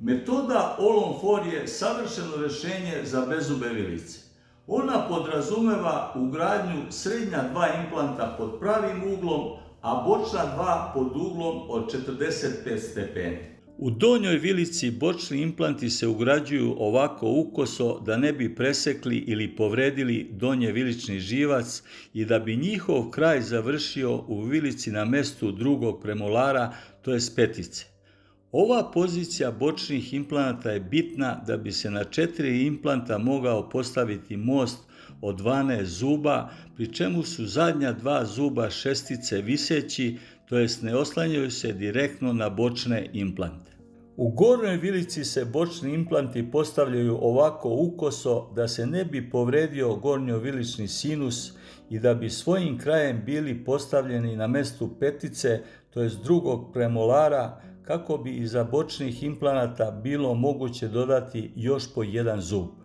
Metoda Olon-For je savršeno rješenje za bezube vilice. Ona podrazumeva ugradnju srednja dva implanta pod pravim uglom, a bočna dva pod uglom od 45 stepeni. U donjoj vilici bočni implanti se ugrađuju ovako ukoso da ne bi presekli ili povredili donje vilični živac i da bi njihov kraj završio u vilici na mestu drugog premolara, to jest petice. Ova pozicija bočnih implanata je bitna da bi se na 4 implanta mogao postaviti most od 12 zuba, pri čemu su zadnja 2 zuba šestice viseći, to jest ne oslanjaju se direktno na bočne implante. U gornjoj vilici se bočni implanti postavljaju ovako ukoso da se ne bi povredio gornjovilični sinus i da bi svojim krajem bili postavljeni na mestu petice, to jest drugog premolara, kako bi iza bočnih implanata bilo moguće dodati još po jedan zub.